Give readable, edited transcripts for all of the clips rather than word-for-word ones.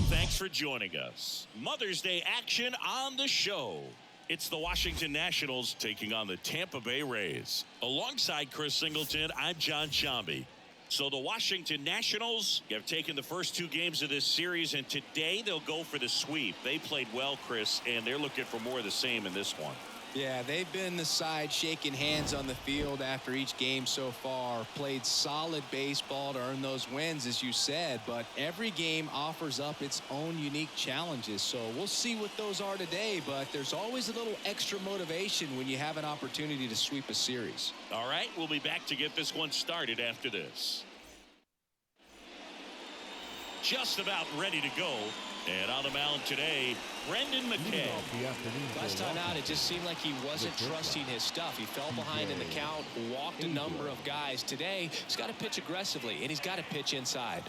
Thanks for joining us. Mother's Day action on the show. It's the Washington Nationals taking on the Tampa Bay Rays. Alongside Chris Singleton, I'm John Shambi. So the Washington Nationals have taken the first two games of this series, and today they'll go for the sweep. They played well, Chris, and they're looking for more of the same in this one. Yeah, they've been the side shaking hands on the field after each game so far. Played solid baseball to earn those wins, as you said, but every game offers up its own unique challenges. So we'll see what those are today, but there's always a little extra motivation when you have an opportunity to sweep a series. All right, we'll be back to get this one started after this. Just about ready to go. And on the mound today, Brendan McKay. Last time out, it just seemed like he wasn't trusting his stuff. He fell behind in the count, walked a number of guys. Today, he's got to pitch aggressively, and he's got to pitch inside.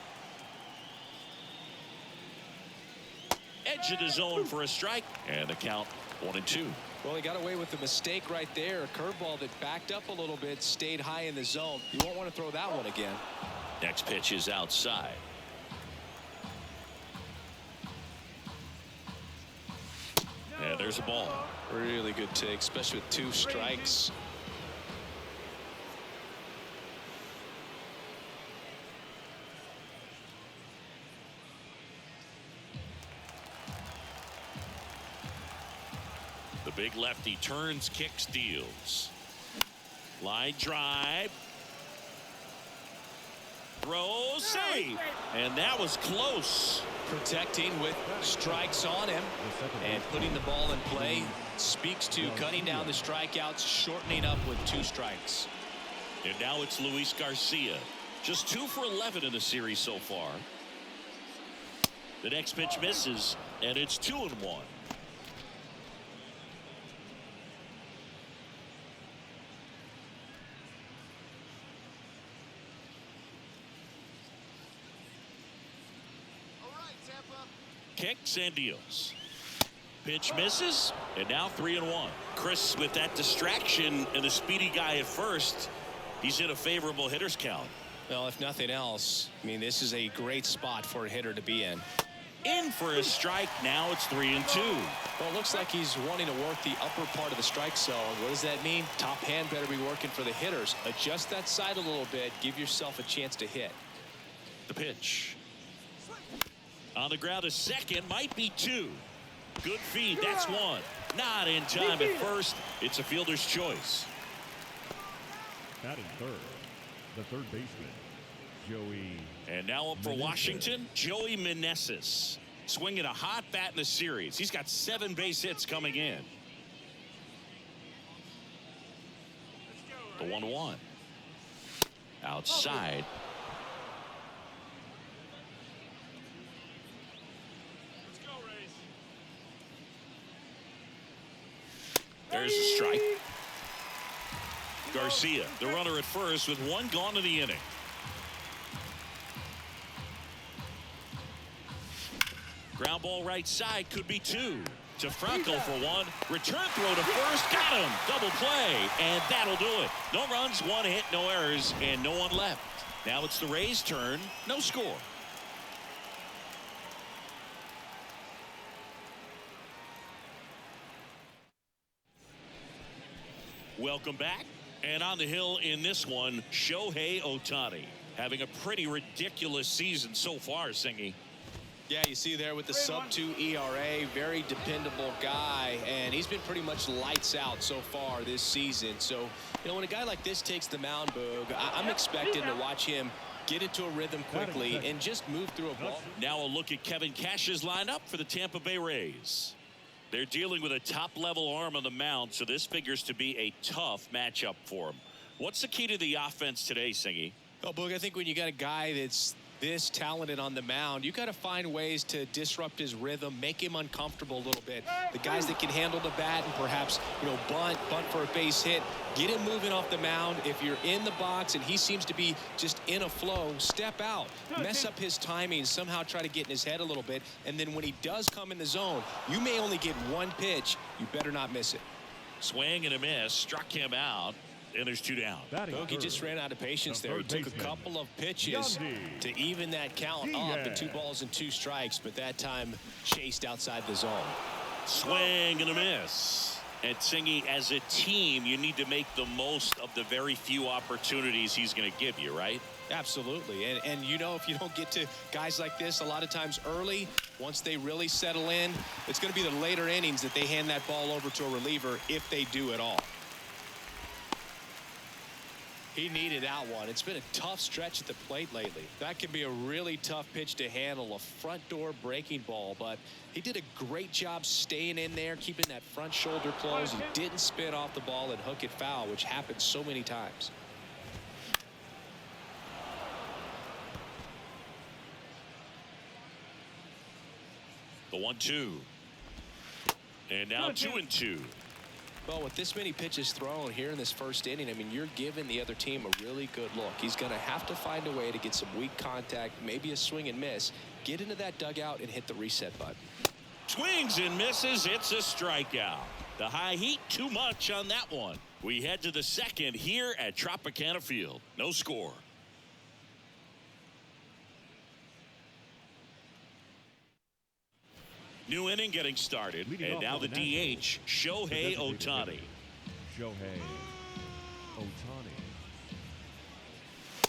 Edge of the zone for a strike, and the count 1-2. Well, he got away with a mistake right there. A curveball that backed up a little bit, stayed high in the zone. You won't want to throw that one again. Next pitch is outside. And there's a ball. Really good take, especially with two strikes. The big lefty turns, kicks, deals. Line drive. Throw, save. And that was close. Protecting with strikes on him and putting the ball in play speaks to cutting down the strikeouts, shortening up with two strikes. And now it's Luis Garcia. Just 2 for 11 in the series so far. The next pitch misses, and it's 2-1. Kicks and deals. Pitch misses, and now 3-1. Chris, with that distraction and the speedy guy at first, he's in a favorable hitter's count. Well, if nothing else, I mean, this is a great spot for a hitter to be in. In for a strike. Now it's 3-2. Well, it looks like he's wanting to work the upper part of the strike zone. What does that mean? Top hand better be working for the hitters. Adjust that side a little bit. Give yourself a chance to hit. The pitch. On the ground, a second, might be 2. Good feed, that's 1. Not in time at first. It's a fielder's choice. Batting third, the third baseman, Joey. And now up for Washington, Joey Meneses. Swinging a hot bat in the series. He's got 7 base hits coming in. The 1-1. Outside. There's a strike. Garcia, the runner at first with 1 gone in the inning. Ground ball right side, could be 2. To Franco for 1. Return throw to first, got him. Double play, and that'll do it. No runs, 1 hit, no errors, and no one left. Now it's the Rays' turn. No score. Welcome back. And on the hill in this one, Shohei Ohtani. Having a pretty ridiculous season so far, Singy. Yeah, you see there with the sub-2 ERA, very dependable guy, and he's been pretty much lights out so far this season. So, you know, when a guy like this takes the mound, Boog, I'm expecting to watch him get into a rhythm quickly and just move through a ball. Now a look at Kevin Cash's lineup for the Tampa Bay Rays. They're dealing with a top-level arm on the mound, so this figures to be a tough matchup for him. What's the key to the offense today, Singy? Oh, Boog, I think when you got a guy that's this talented on the mound, you got to find ways to disrupt his rhythm, make him uncomfortable a little bit. The guys that can handle the bat and perhaps, you know, bunt for a base hit, get him moving off the mound. If you're in the box and he seems to be just in a flow, step out, mess up his timing, somehow try to get in his head a little bit, and then when he does come in the zone, you may only get 1 pitch. You better not miss it. Swing and a miss, struck him out. and there's 2 down. Bogey just ran out of patience there. He took a couple of pitches to even that count up at 2 balls and 2 strikes, but that time chased outside the zone. Swing and a miss. And Singy, as a team, you need to make the most of the very few opportunities he's going to give you, right? Absolutely. And you know, if you don't get to guys like this a lot of times early, once they really settle in, it's going to be the later innings that they hand that ball over to a reliever, if they do at all. He needed that one. It's been a tough stretch at the plate lately. That can be a really tough pitch to handle, a front door breaking ball, but he did a great job staying in there, keeping that front shoulder closed. He didn't spin off the ball and hook it foul, which happens so many times. The 1-2. And now 2-2. Well, with this many pitches thrown here in this first inning, I mean, you're giving the other team a really good look. He's going to have to find a way to get some weak contact, maybe a swing and miss, get into that dugout and hit the reset button. Swings and misses. It's a strikeout. The high heat, too much on that one. We head to the second here at Tropicana Field. No score. New inning getting started, and now the DH, Shohei OHTANI. Shohei OHTANI.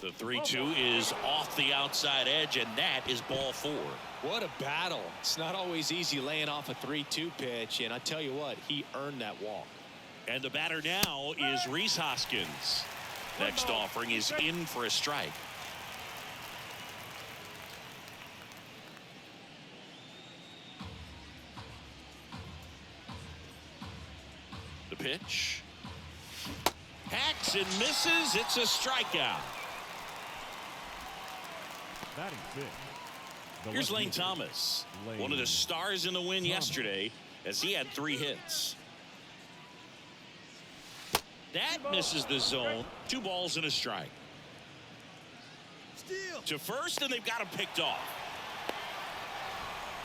The 3-2 is off the outside edge, and that is ball 4. What a battle. It's not always easy laying off a 3-2 pitch, and I tell you what, he earned that walk. And the batter now is Rhys Hoskins. Next offering is in for a strike. The pitch. Hacks and misses. It's a strikeout. Batting fifth. Here's Lane Thomas, one of the stars in the win yesterday, as he had 3 hits. That misses the zone. 2 balls and a strike. To first, and they've got him picked off.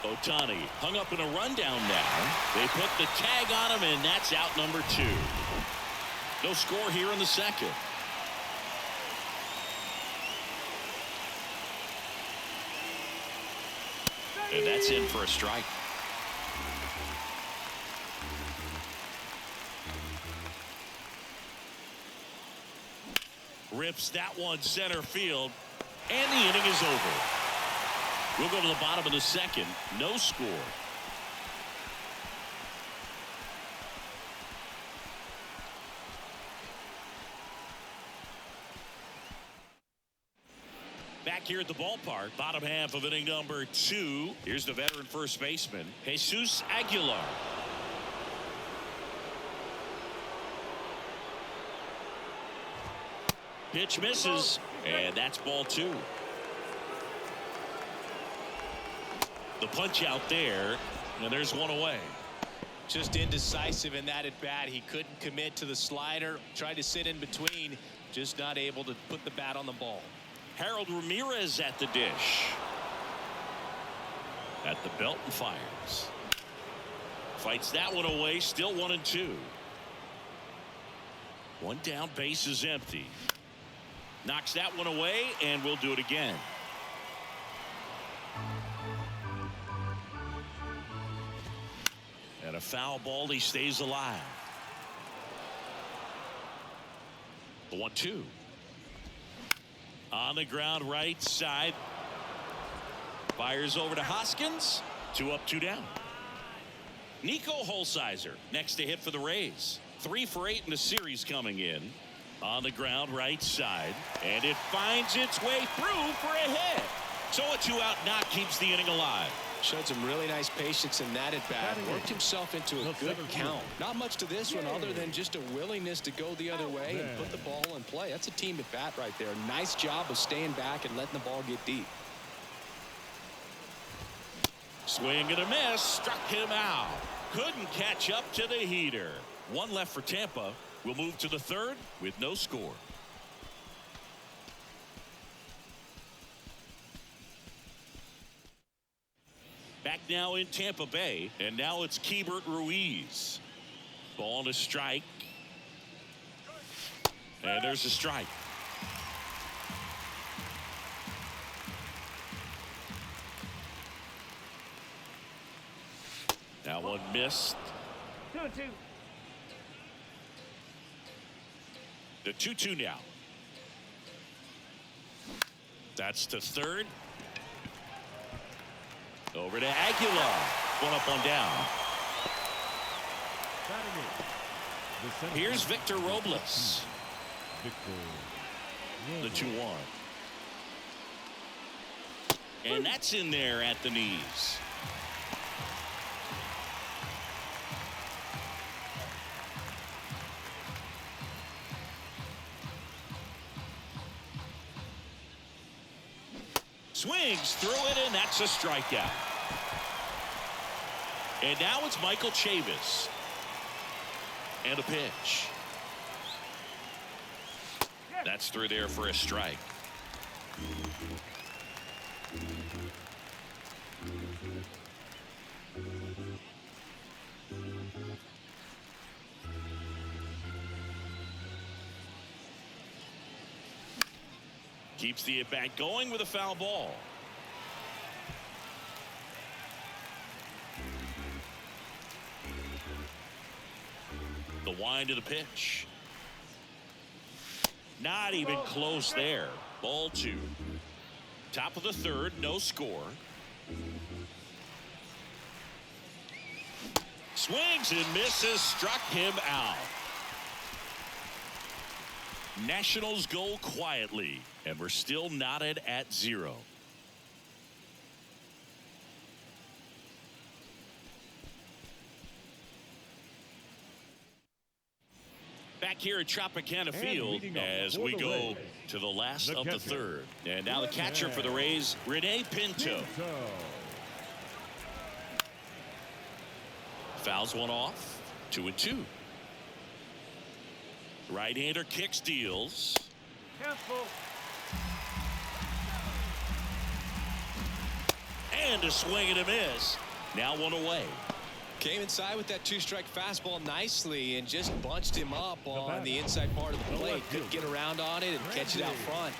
OHTANI hung up in a rundown now. They put the tag on him, and that's out number 2. No score here in the second. And that's in for a strike. Rips that one center field, and the inning is over. We'll go to the bottom of the second. No score. Back here at the ballpark, bottom half of inning number 2. Here's the veteran first baseman, Jesus Aguilar. Pitch misses, and that's ball 2. The punch out there, and there's one away. Just indecisive in that at bat. He couldn't commit to the slider, tried to sit in between, just not able to put the bat on the ball. Harold Ramirez at the dish. At the belt and fires. Fights that one away, still 1-2. 1 down, base is empty. Knocks that one away, and we'll do it again. And a foul ball, he stays alive. The 1-2. On the ground, right side. Fires over to Hoskins. 2 up, 2 down. Nico Holsizer next to hit for the Rays. 3 for 8 in the series coming in. On the ground, right side. And it finds its way through for a hit. So a 2-out knock keeps the inning alive. Showed some really nice patience in that at bat. Worked himself into a good count. Not much to this one other than just a willingness to go the other way and put the ball in play. That's a team at bat right there. Nice job of staying back and letting the ball get deep. Swing and a miss. Struck him out. Couldn't catch up to the heater. 1 left for Tampa. We'll move to the third with no score. Back now in Tampa Bay, and now it's Keibert Ruiz. Ball to strike. And there's a strike. Now one missed. 2-2. The 2-2 now. That's to third. Over to Aguilar. One up, one down. Here's Victor Robles. The 2-1. And that's in there at the knees. Swings through it, and that's a strikeout. And now it's Michael Chavis. And a pitch. That's through there for a strike. Keeps the at-bat going with a foul ball. The wind of the pitch. Not even close there. Ball 2. Top of the third, no score. Swings and misses, struck him out. Nationals go quietly, and we're still knotted at 0. Back here at Tropicana Field as we go to the last of the third. And now the catcher for the Rays, Rene Pinto. Fouls one off. 2-2. Right-hander kick steals. Careful. And a swing and a miss. Now one away. Came inside with that 2-strike fastball nicely and just bunched him up on the inside part of the plate. Couldn't get around on it and catch it out front.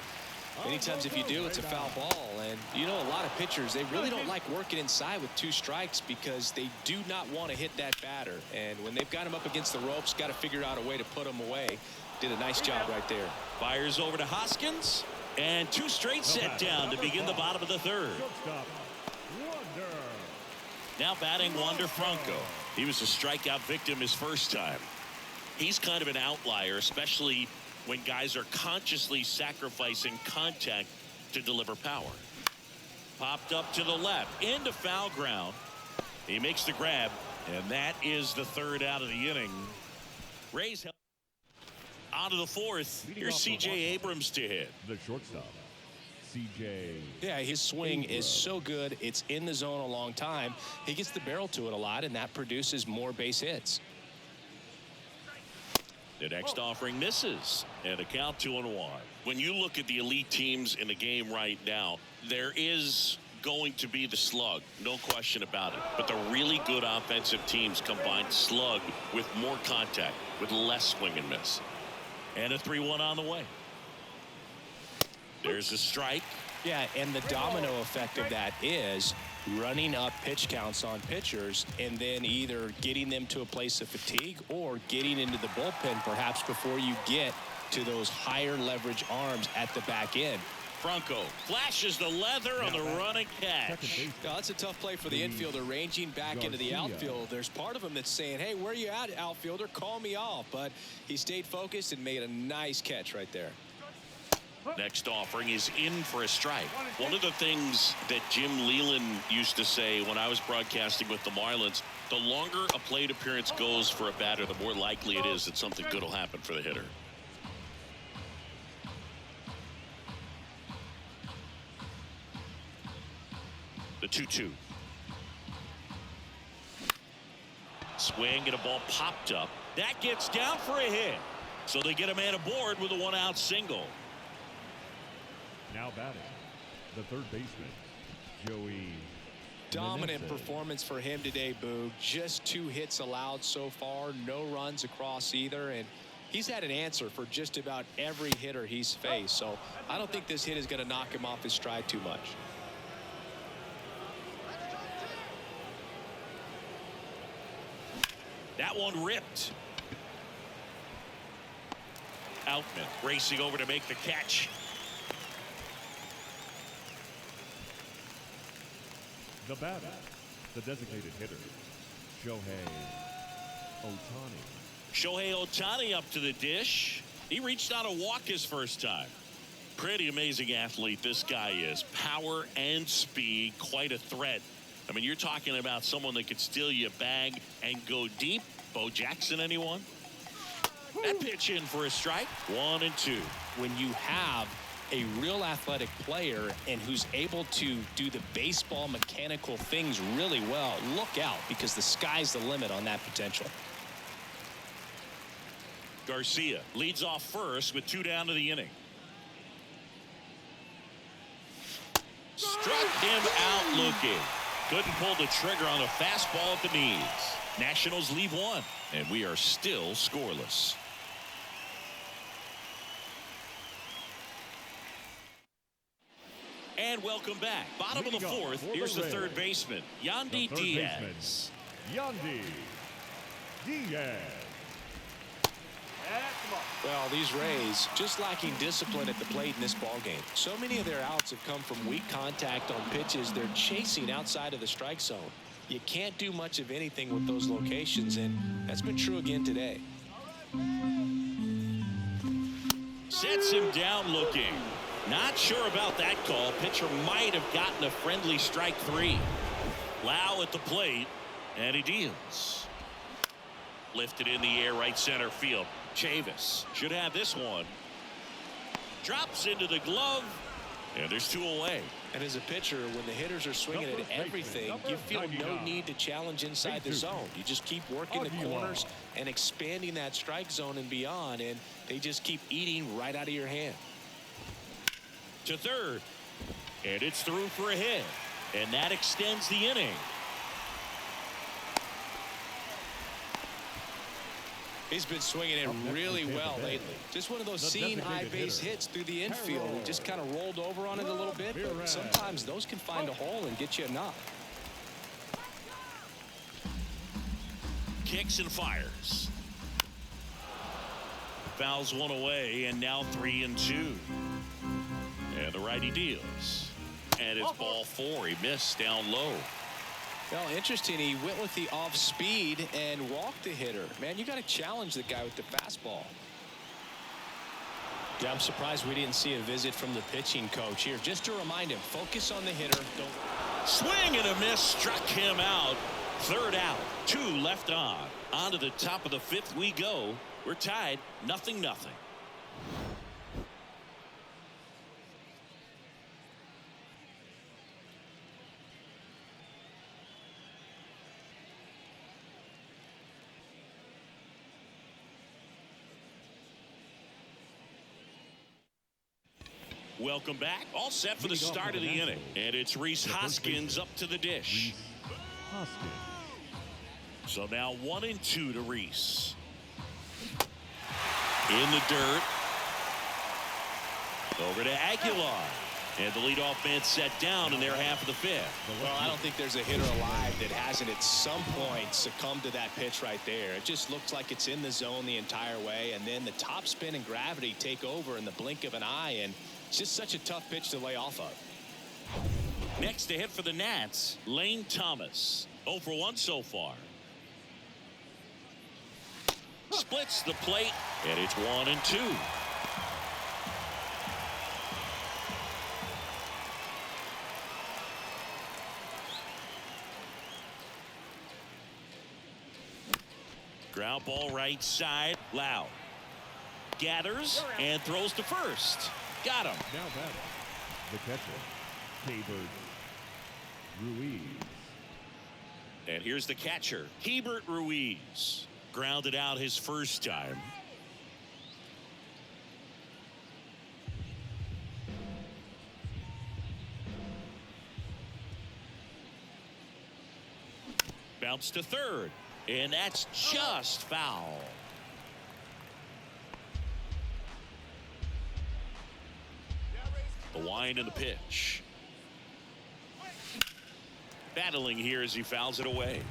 Many times if you do, it's a foul ball. And you know, a lot of pitchers, they really don't like working inside with 2 strikes because they do not want to hit that batter. And when they've got him up against the ropes, got to figure out a way to put him away. Did a nice job right there. Fires over to Hoskins. And 2 straight set down to begin the bottom of the third. Now batting Wander Franco. He was a strikeout victim his first time. He's kind of an outlier, especially when guys are consciously sacrificing contact to deliver power. Popped up to the left into foul ground. He makes the grab, and that is the third out of the inning. Rays out of the fourth. Here's C.J. Abrams to hit. The shortstop, C.J. Yeah, his swing is so good. It's in the zone a long time. He gets the barrel to it a lot, and that produces more base hits. The next offering misses, and a count 2-1. When you look at the elite teams in the game right now, there is going to be the slug, no question about it. But the really good offensive teams combine slug with more contact, with less swing and miss. And a 3-1 on the way. There's a strike. Yeah, and the domino effect of that is running up pitch counts on pitchers and then either getting them to a place of fatigue or getting into the bullpen perhaps before you get to those higher leverage arms at the back end. Franco flashes the leather on the running catch. Now, that's a tough play for the infielder ranging back into the outfield. There's part of him that's saying, hey, where are you at, outfielder? Call me off. But he stayed focused and made a nice catch right there. Next offering is in for a strike. One of the things that Jim Leland used to say when I was broadcasting with the Marlins, the longer a plate appearance goes for a batter, the more likely it is that something good will happen for the hitter. The 2-2. Swing and a ball popped up. That gets down for a hit. So they get a man aboard with a 1-out single. Now batting, the third baseman, Joey. Dominant performance for him today, Boog. Just 2 hits allowed so far, no runs across either, and He's had an answer for just about every hitter he's faced, so I don't think this hit is going to knock him off his stride too much. That one ripped. Outman racing over to make the catch. The batter, the designated hitter, Shohei OHTANI. Shohei OHTANI up to the dish. He reached out a walk his first time. Pretty amazing athlete this guy is. Power and speed, quite a threat. I mean, you're talking about someone that could steal you a bag and go deep. Bo Jackson, anyone? That pitch in for a strike. 1-2. When you have a real athletic player and who's able to do the baseball mechanical things really well, look out, because the sky's the limit on that potential. Garcia leads off first with 2 down to the inning. Struck him out looking. Couldn't pull the trigger on a fastball at the knees. Nationals leave 1, and we are still scoreless. And welcome back. Bottom of the 4th. Here's the third baseman, Yandy Diaz. Yandy Diaz. Well, these Rays just lacking discipline at the plate in this ballgame. So many of their outs have come from weak contact on pitches they're chasing outside of the strike zone. You can't do much of anything with those locations, and that's been true again today. Sets him down looking. Not sure about that call. Pitcher might have gotten a friendly strike 3. Lau at the plate, and he deals. Lifted in the air, right center field. Chavis should have this one. Drops into the glove, and there's 2 away. And as a pitcher, when the hitters are swinging at everything, you feel no need to challenge inside the zone. You just keep working the corners and expanding that strike zone and beyond, and they just keep eating right out of your hand. To third, and it's through for a hit, and that extends the inning. He's been swinging it really well lately. Just one of those seeing eye base hits through the infield. He just kind of rolled over on it a little bit, but sometimes those can find a hole and get you a knock. Kicks and fires. Fouls one away, and now 3-2. And the righty deals. And it's ball 4. He missed down low. Well, interesting. He went with the off speed and walked the hitter. Man, you got to challenge the guy with the fastball. Yeah, I'm surprised we didn't see a visit from the pitching coach here. Just to remind him, focus on the hitter. Don't... Swing and a miss, struck him out. 3rd out, 2 left on. On to the top of the 5th we go. We're tied, 0-0. Welcome back. All set for the start of the inning. And it's Rhys Hoskins up to the dish. So now 1-2 to Rhys. In the dirt. Over to Aguilar. And the leadoff man set down in their half of the 5th. Well, I don't think there's a hitter alive that hasn't at some point succumbed to that pitch right there. It just looks like it's in the zone the entire way, and then the top spin and gravity take over in the blink of an eye, and it's just such a tough pitch to lay off of. Next to hit for the Nats, Lane Thomas. 0 for 1 so far. Splits the plate, and it's 1-2. Ground ball right side. Lau gathers and throws to first. Got him. Now batting, the catcher, Rebirth Ruiz. And here's the catcher, Rebirth Ruiz. Grounded out his first time. Bounce to third. And that's just foul. The wind and the pitch. Battling here as he fouls it away.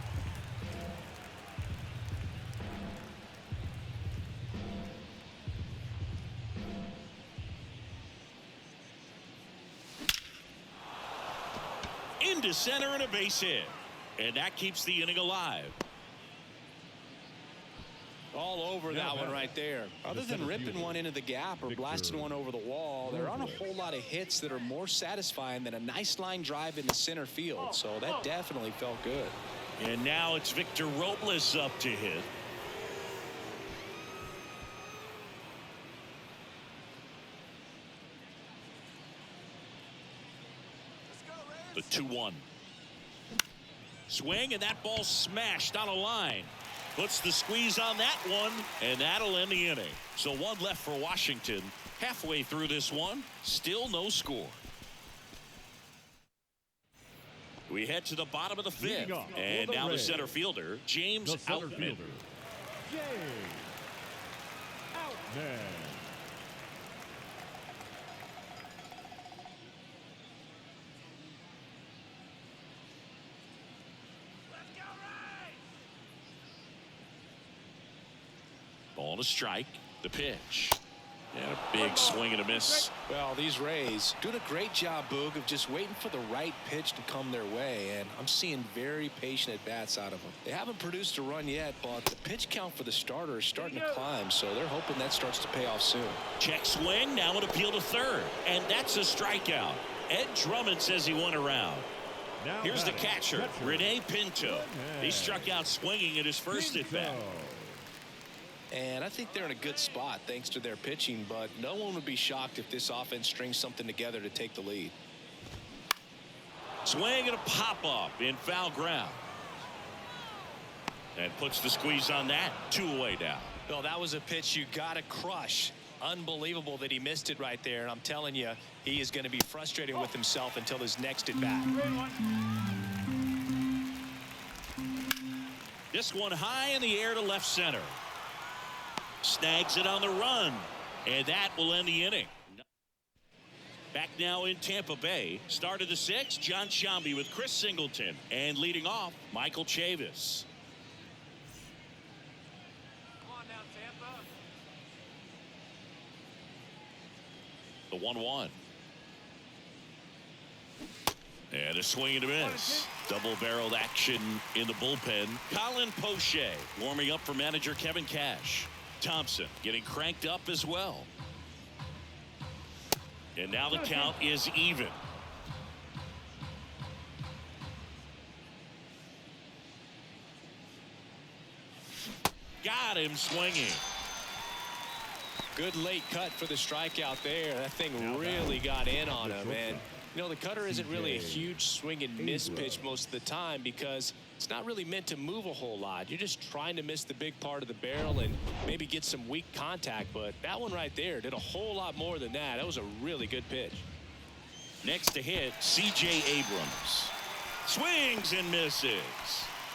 Into center and a base hit. And that keeps the inning alive. All over that one right there. Other than ripping one into the gap or blasting one over the wall, there aren't a whole lot of hits that are more satisfying than a nice line drive into center field. So that definitely felt good. And now it's Victor Robles up to hit. The 2-1. Swing, and that ball smashed on a line. Puts the squeeze on that one, and that'll end the inning. So one left for Washington. Halfway through this one, still no score. We head to the bottom of the fifth. And now the center fielder, James Outman. Ball to strike. The pitch. And a big swing and a miss. Well, these Rays doing a great job, Boog, of just waiting for the right pitch to come their way. And I'm seeing very patient at-bats out of them. They haven't produced a run yet, but the pitch count for the starter is starting to climb. So they're hoping that starts to pay off soon. Check swing. Now an appeal to third. And that's a strikeout. Ed Drummond says he won around. Here's the catcher, Rene Pinto. He struck out swinging at his first at-bat. And I think they're in a good spot thanks to their pitching, but no one would be shocked if this offense strings something together to take the lead. Swing and a pop-up in foul ground. And puts the squeeze on that. 2 away now. Well, that was a pitch you got to crush. Unbelievable that he missed it right there. And I'm telling you, he is going to be frustrated with himself until his next at-bat. This one high in the air to left center. Snags it on the run, and that will end the inning. Back now in Tampa Bay. Start of the 6th, John Sciambi with Chris Singleton. And leading off, Michael Chavis. Come on now, Tampa. The 1-1. And a swing and a miss. Double-barreled action in the bullpen. Colin Poche warming up for manager Kevin Cash. Thompson getting cranked up as well. And now the count is even. Got him swinging. Good late cut for the strikeout there. That thing really got in on him. And you know, the cutter isn't really a huge swing and miss pitch most of the time because it's not really meant to move a whole lot. You're just trying to miss the big part of the barrel and maybe get some weak contact. But that one right there did a whole lot more than that. That was a really good pitch. Next to hit, C.J. Abrams. Swings and misses.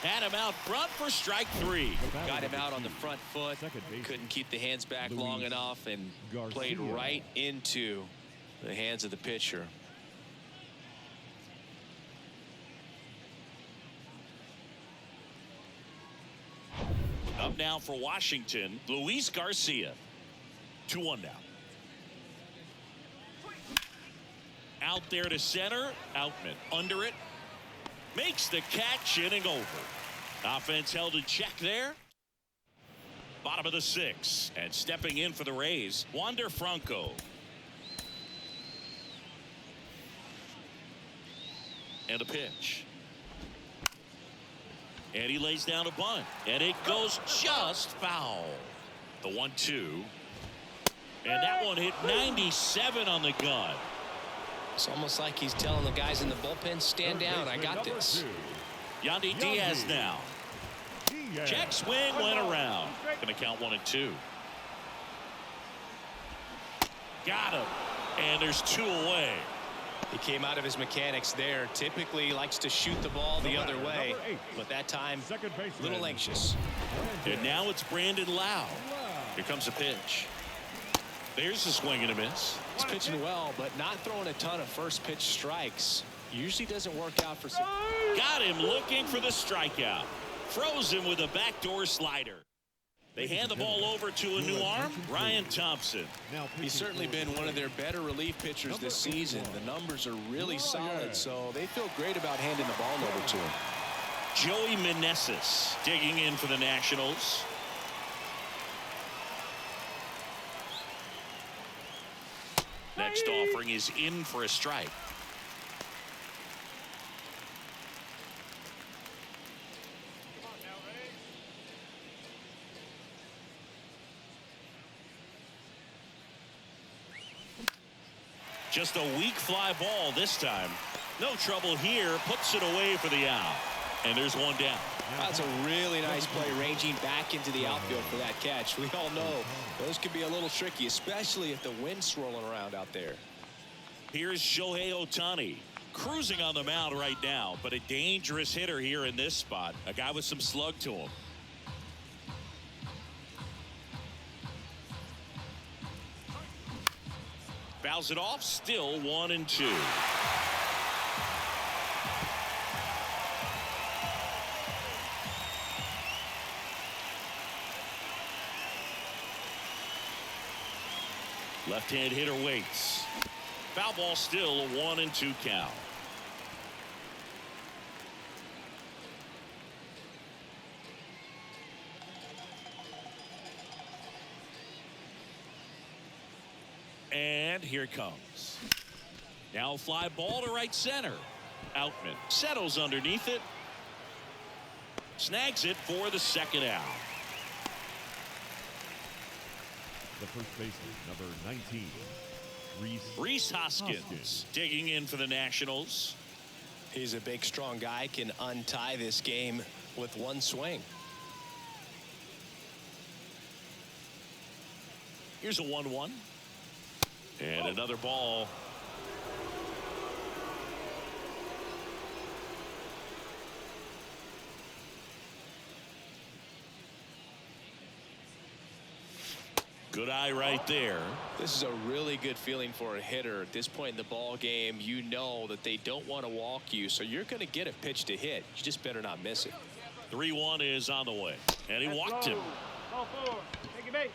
Had him out front for strike 3. Got him out on the front foot. Couldn't keep the hands back long enough and played right into the hands of the pitcher. Up now for Washington, Luis Garcia. 2-1 now. Out there to center. Outman under it. Makes the catch, inning over. Offense held in check there. Bottom of the 6th. And stepping in for the Rays, Wander Franco. And a pitch. And he lays down a bunt. And it goes just foul. The 1-2. And that one hit 97 on the gun. It's almost like he's telling the guys in the bullpen, stand down, I got this. Yandy Diaz now. Check swing went around. Going to count 1 and 2. Got him. And there's 2 away. He came out of his mechanics there. Typically likes to shoot the ball the other way, but that time a little anxious. And now it's Brandon Lau. Here comes a pitch. There's a swing and a miss. He's pitching well, but not throwing a ton of first pitch strikes. Usually doesn't work out for some. Got him looking for the strikeout. Froze him with a backdoor slider. They hand the ball over to a new arm, Ryan Thompson. He's certainly been one of their better relief pitchers this season. The numbers are really solid, so they feel great about handing the ball over to him. Joey Meneses digging in for the Nationals. Next offering is in for a strike. Just a weak fly ball this time. No trouble here. Puts it away for the out. And there's one down. That's a really nice play, ranging back into the outfield for that catch. We all know those can be a little tricky, especially if the wind's swirling around out there. Here's Shohei Ohtani, cruising on the mound right now, but a dangerous hitter here in this spot. A guy with some slug to him. Fouls it off, still 1-2. Left-hand hitter waits. Foul ball, still a 1-2 count. And here it comes. Now a fly ball to right center. Outman settles underneath it. Snags it for the second out. The first baseman, number 19, Rhys Hoskins digging in for the Nationals. He's a big, strong guy, can untie this game with one swing. Here's a 1-1. And another ball. Good eye right there. This is a really good feeling for a hitter at this point in the ball game. You know that they don't want to walk you, so you're going to get a pitch to hit. You just better not miss it. 3-1 is on the way, and he walked him. Ball 4. Take a base.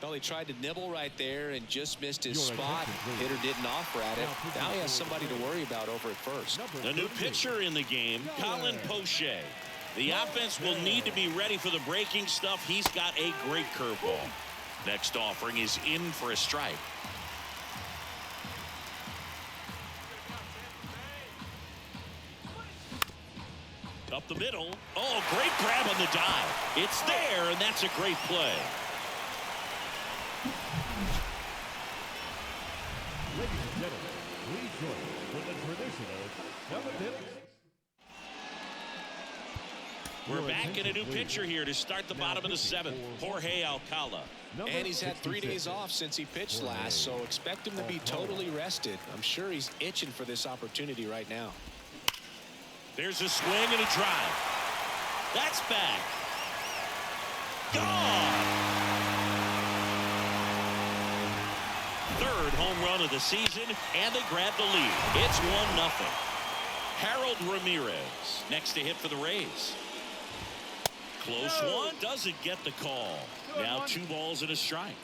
Well, he tried to nibble right there and just missed his spot. Hitter didn't offer at it. Now he has somebody to worry about over at first. The new pitcher in the game, Colin Poche. The offense will need to be ready for the breaking stuff. He's got a great curveball. Next offering is in for a strike. Up the middle. Oh, great grab on the dive. It's there, and that's a great play. Ladies and gentlemen, please join for the traditional 7th inning. We're back in a new pitcher here to start the bottom of the 7th. Jorge Alcala. And he's had 3 days off since he pitched last, so expect him to be totally rested. I'm sure he's itching for this opportunity right now. There's a swing and a drive. That's back. Gone. Third home run of the season, and they grab the lead. It's 1-0. Harold Ramirez next to hit for the Rays. Close one, doesn't get the call. Now 2 balls and a strike.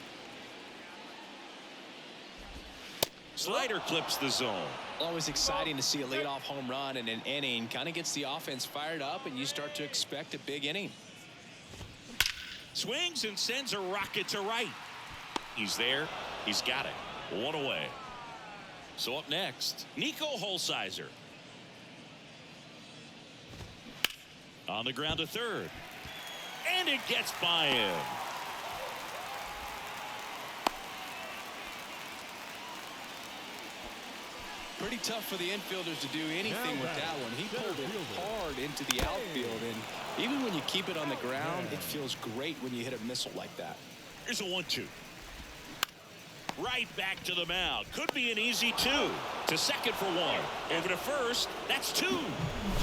Slider clips the zone. Always exciting to see a leadoff home run in an inning. Kind of gets the offense fired up, and you start to expect a big inning. Swings and sends a rocket to right. He's there. He's got it. 1 away. So up next, Nico Holsizer. On the ground to third. And it gets by him. Pretty tough for the infielders to do anything with that one. He pulled it hard into the outfield, and even when you keep it on the ground, it feels great when you hit a missile like that. Here's a 1-2. Right back to the mound. Could be an easy 2. To second for 1. Over to first. That's 2.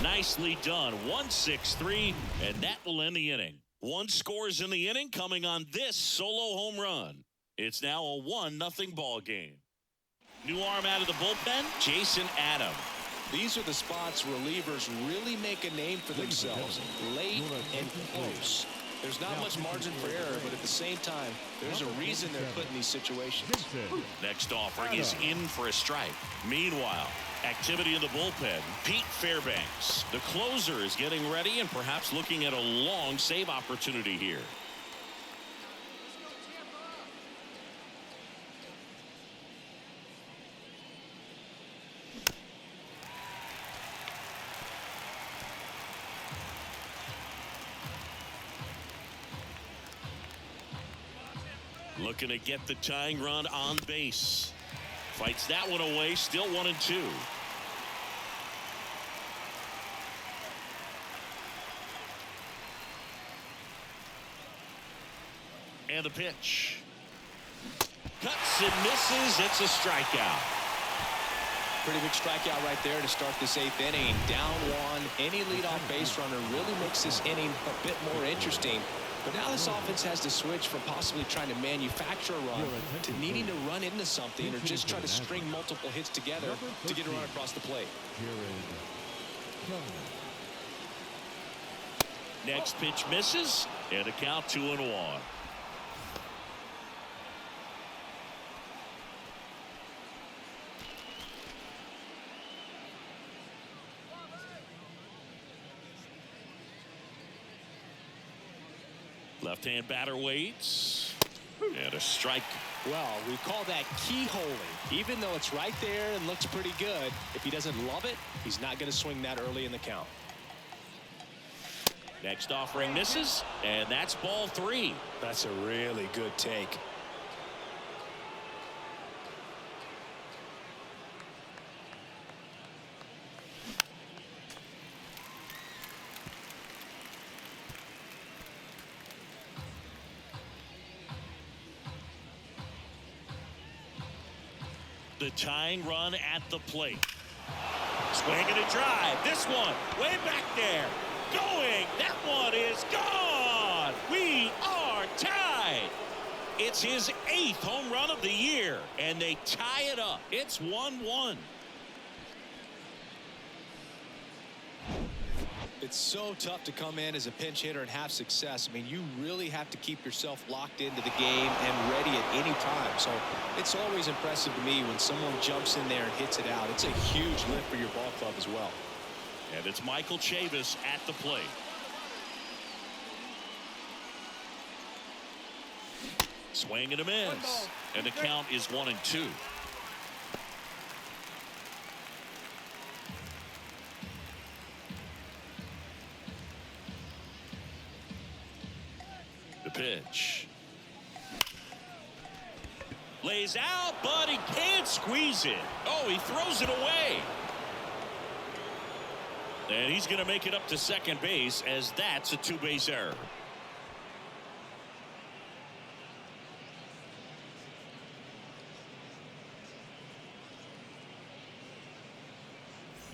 Nicely done. 1-6-3, and that will end the inning. 1 scores in the inning coming on this solo home run. It's now a 1-0 ball game. New arm out of the bullpen, Jason Adam. These are the spots relievers really make a name for themselves, late and close. There's not much margin for error, but at the same time, there's a reason they're put in these situations. Next offering is in for a strike. Meanwhile, activity in the bullpen, Pete Fairbanks. The closer is getting ready and perhaps looking at a long save opportunity here. Looking to get the tying run on base. Fights that one away, still 1-2. And the pitch. Cuts and misses. It's a strikeout. Pretty big strikeout right there to start this 8th inning. Down one. Any leadoff base runner really makes this inning a bit more interesting. But now this offense has to switch from possibly trying to manufacture a run to needing to run into something or just try to string multiple hits together to get a run across the plate. Next pitch misses, and a count 2-1. Left-hand batter waits. And a strike. Well, we call that keyholing. Even though it's right there and looks pretty good, if he doesn't love it, he's not going to swing that early in the count. Next offering misses, and that's ball 3. That's a really good take. The tying run at the plate. Swinging a drive. This one way back there. Going. That one is gone. We are tied. It's his 8th home run of the year, and they tie it up. It's 1-1. It's so tough to come in as a pinch hitter and have success. I mean, you really have to keep yourself locked into the game and ready at any time. So it's always impressive to me when someone jumps in there and hits it out. It's a huge lift for your ball club as well. And it's Michael Chavis at the plate. Swing and a miss. And the count is 1-2. The pitch. Lays out, but he can't squeeze it. Oh, he throws it away. And he's going to make it up to second base, as that's a 2-base error.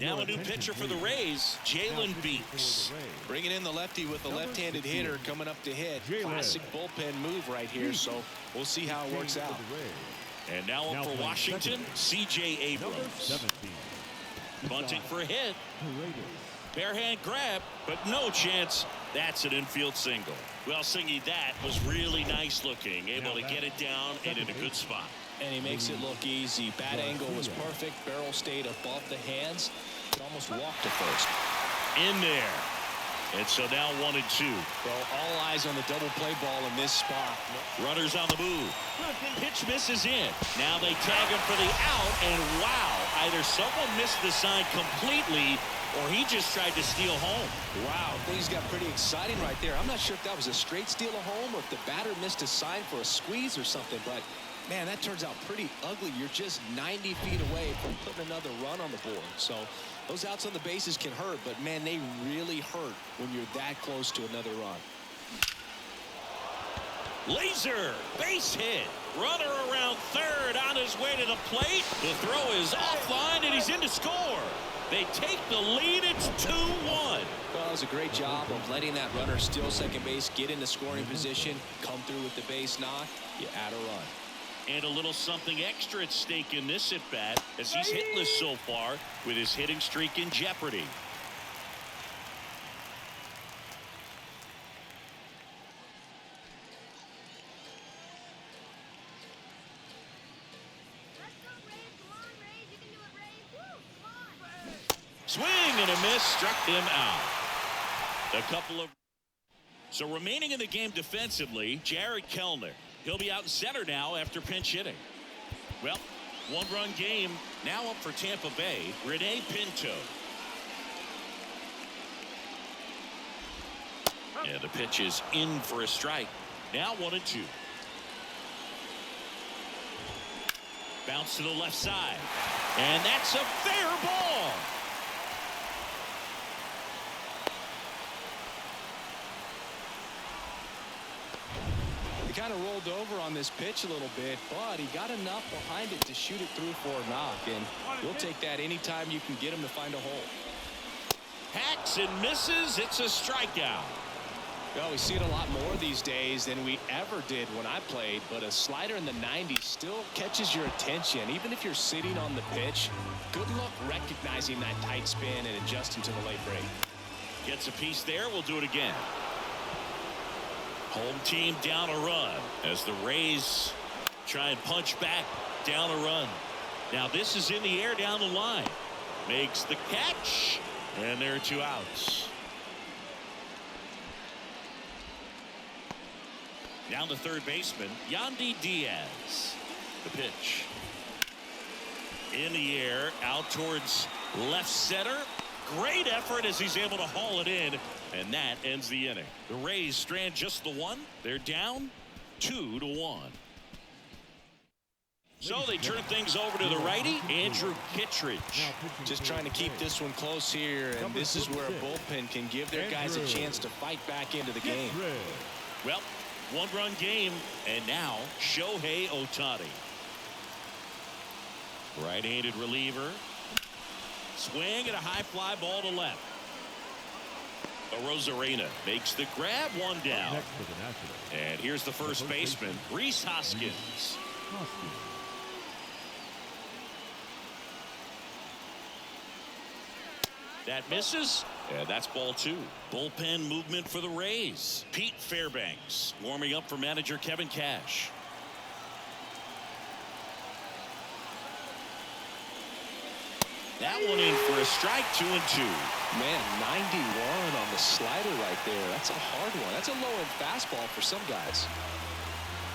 Now a new pitcher for the Rays, Jalen Beeks. Bringing in the lefty with the left-handed hitter coming up to hit. Classic bullpen move right here, so we'll see how it works out. And now up for Washington, C.J. Abrams. Bunting for a hit. Barehand grab, but no chance. That's an infield single. Well, Singy, that was really nice looking. Able to get it down and in a good spot. And he makes it look easy. Bat angle was perfect. Barrel stayed above the hands. It almost walked to first. In there. And so now 1-2. Well, all eyes on the double play ball in this spot. Runners on the move. Pitch misses in. Now they tag him for the out, and wow, either someone missed the sign completely or he just tried to steal home. Wow, things got pretty exciting right there. I'm not sure if that was a straight steal of home or if the batter missed a sign for a squeeze or something, but man, that turns out pretty ugly. You're just 90 feet away from putting another run on the board. So those outs on the bases can hurt, but man, they really hurt when you're that close to another run. Laser, base hit. Runner around third on his way to the plate. The throw is offline, and he's in to score. They take the lead. It's 2-1. Well, it was a great job of letting that runner steal second base, get into scoring position, come through with the base knock. You add a run. And a little something extra at stake in this at bat as he's hitless so far with his hitting streak in jeopardy. Swing and a miss, struck him out. A couple of. So remaining in the game defensively, Jared Kellner. He'll be out in center now after pinch hitting. Well, one-run game now up for Tampa Bay. Rene Pinto. Yeah, the pitch is in for a strike. Now 1-2. Bounce to the left side. And that's a fair ball. He kind of rolled over on this pitch a little bit, but he got enough behind it to shoot it through for a knock, and you'll take that anytime you can get him to find a hole. Hacks and misses. It's a strikeout. Well, we see it a lot more these days than we ever did when I played, but a slider in the 90s still catches your attention. Even if you're sitting on the pitch, good luck recognizing that tight spin and adjusting to the late break. Gets a piece there. We'll do it again. Home team down a run as the Rays try and punch back down a run. Now this is in the air down the line. Makes the catch, and there are 2 outs. Down the third baseman, Yandy Diaz. The pitch. In the air, out towards left center. Great effort as he's able to haul it in, and that ends the inning. The Rays strand just the 1. They're down 2-1. So they turn things over to the righty, Andrew Kittredge. Just trying to keep this one close here, and this is where a bullpen can give their guys a chance to fight back into the game. Well, one-run game, and now Shohei Ohtani. Right-handed reliever. Swing and a high fly ball to left. Rosarena makes the grab, 1 down. And here's the first baseman, Rhys Hoskins. That misses, and that's ball 2. Bullpen movement for the Rays. Pete Fairbanks warming up for manager Kevin Cash. That one in for a strike, 2-2. Man, 91 on the slider right there. That's a hard one. That's a low-end fastball for some guys.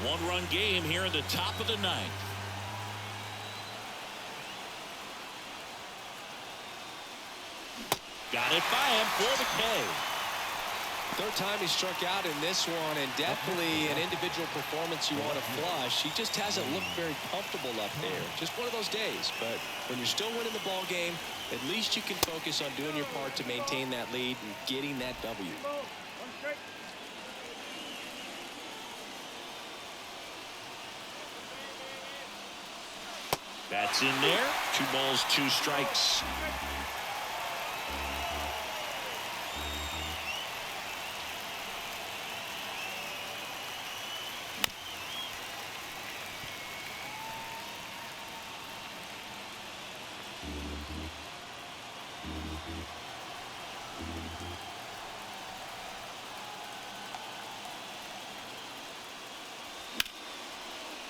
One-run game here in the top of the 9th. Got it by him for the K. Third time he struck out in this one, and definitely an individual performance you want to flush. He just hasn't looked very comfortable up there. Just one of those days. But when you're still winning the ball game, at least you can focus on doing your part to maintain that lead and getting that W. That's in there. 2 balls, 2 strikes.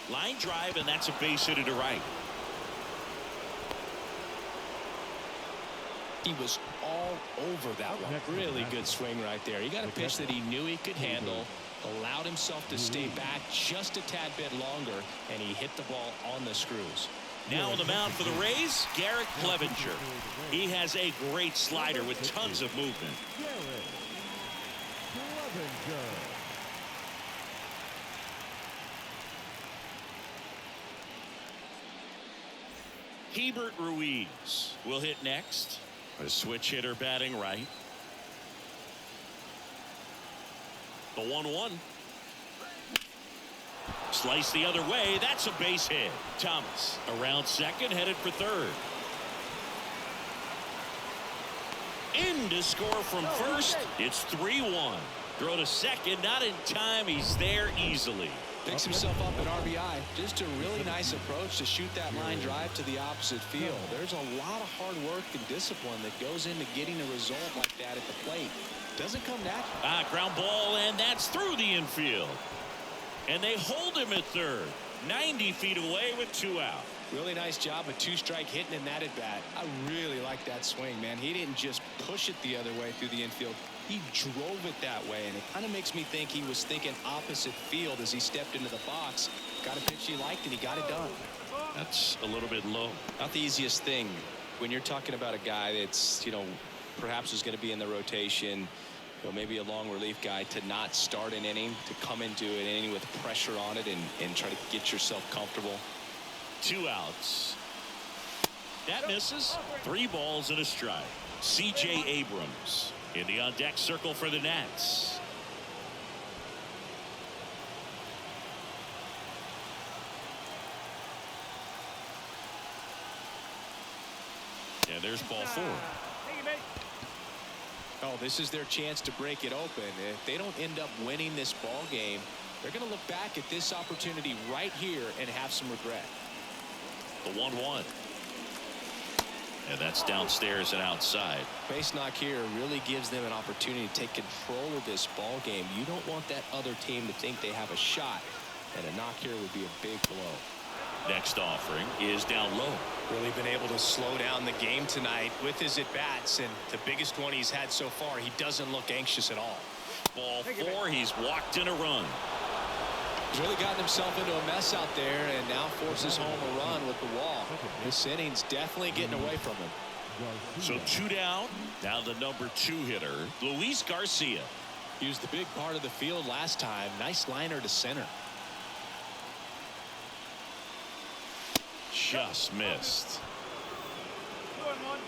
Line drive, and that's a base hit to right. He was all over that one. Really good swing right there. He got a pitch that he knew he could handle, allowed himself to stay back just a tad bit longer, and he hit the ball on the screws. Now on the mound for the Rays, Garrett Clevenger. He has a great slider with tons of movement. Hebert Ruiz will hit next. A switch hitter batting right. The 1-1. Slice the other way. That's a base hit. Thomas around second, headed for third. In to score from first. It's 3-1. Throw to second, not in time. He's there easily. Picks himself up at RBI. Just a really nice approach to shoot that line drive to the opposite field. There's a lot of hard work and discipline that goes into getting a result like that at the plate. Doesn't come natural. Ground ball, and that's through the infield. And they hold him at third. 90 feet away with 2 out. Really nice job of 2-strike hitting in that at bat. I really like that swing, man. He didn't just push it the other way through the infield. He drove it that way, and it kind of makes me think he was thinking opposite field as he stepped into the box. Got a pitch he liked, and he got it done. That's a little bit low. Not the easiest thing when you're talking about a guy that's, perhaps is going to be in the rotation, maybe a long relief guy, to not start an inning, to come into an inning with pressure on it and try to get yourself comfortable. 2 outs. That misses. 3 balls and a strike. C.J. Abrams in the on-deck circle for the Nats. And there's ball 4. Oh, this is their chance to break it open. If they don't end up winning this ball game, they're going to look back at this opportunity right here and have some regret. The 1-1. And that's downstairs and outside. Base knock here really gives them an opportunity to take control of this ball game. You don't want that other team to think they have a shot, and a knock here would be a big blow. Next offering is down low. Really been able to slow down the game tonight with his at-bats, and the biggest one he's had so far. He doesn't look anxious at all. Ball 4. He's walked in a run. He's really gotten himself into a mess out there, and now forces home a run with the wall. This inning's definitely getting away from him. So 2 down. Now the number 2 hitter, Luis Garcia. Used the big part of the field last time. Nice liner to center. Just missed. 2-1.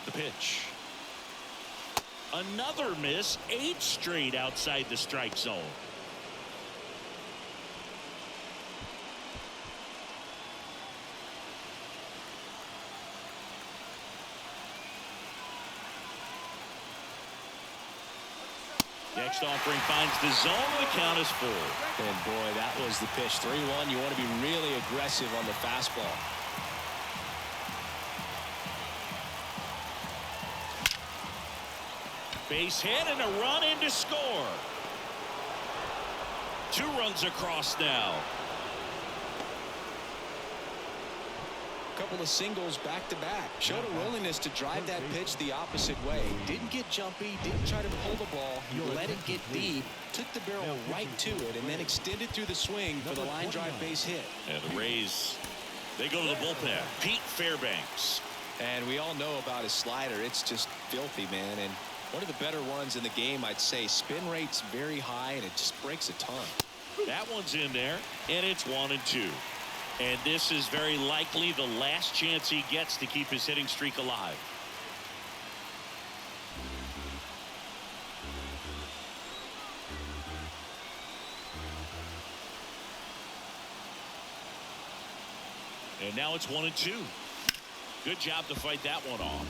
The pitch. Another miss. 8 straight outside the strike zone. Next offering finds the zone. The count is 4. And boy, that was the pitch. 3-1. You want to be really aggressive on the fastball. Base hit and a run in to score. 2 runs across now. Couple of singles back-to-back. Showed a willingness to drive that pitch the opposite way. Didn't get jumpy, didn't try to pull the ball. He let it get deep, took the barrel right to it, and then extended through the swing for the line drive base hit. And the Rays, they go to the bullpen. Pete Fairbanks. And we all know about his slider. It's just filthy, man. And one of the better ones in the game, I'd say. Spin rate's very high, and it just breaks a ton. That one's in there, and it's 1-2. And this is very likely the last chance he gets to keep his hitting streak alive. And now it's 1-2. Good job to fight that one off.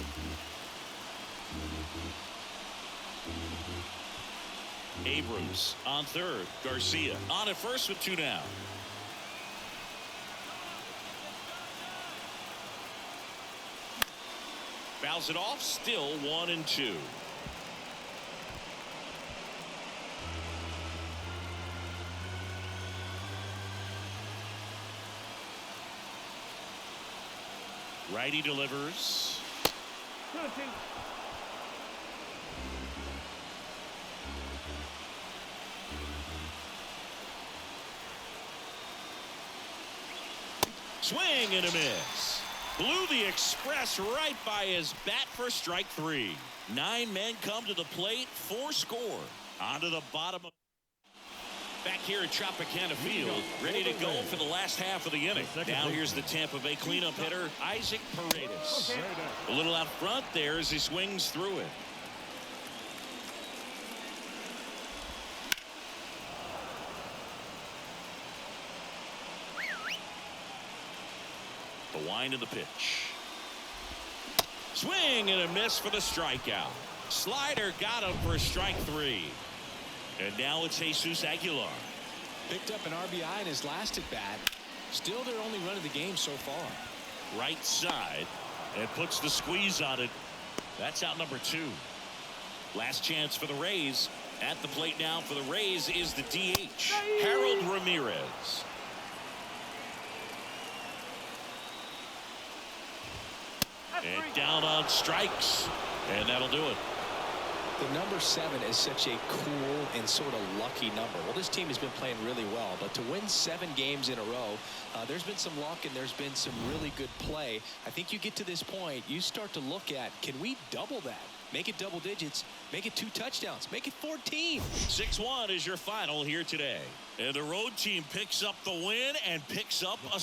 Abrams on third. Garcia on at first with 2 down. Fouls it off. Still 1-2. Righty delivers. 2-2. Swing and a miss. Blew the express right by his bat for strike 3. 9 men come to the plate. 4 score. Onto the bottom of. Back here at Tropicana Field, ready to go for the last half of the inning. Now here's the Tampa Bay cleanup hitter, Isaac Paredes. A little out front there as he swings through it. The wind of the pitch. Swing and a miss for the strikeout. Slider got him for strike 3. And now it's Jesus Aguilar. Picked up an RBI in his last at bat. Still their only run of the game so far. Right side and puts the squeeze on it. That's out number 2. Last chance for the Rays. At the plate now for the Rays is the DH, Harold Ramirez. And down on strikes, and that'll do it. The number 7 is such a cool and sort of lucky number. Well, this team has been playing really well, but to win 7 games in a row, there's been some luck and there's been some really good play. I think you get to this point, you start to look at, can we double that? Make it double digits, make it 2 touchdowns, make it 14. 6-1 is your final here today. And the road team picks up the win and picks up a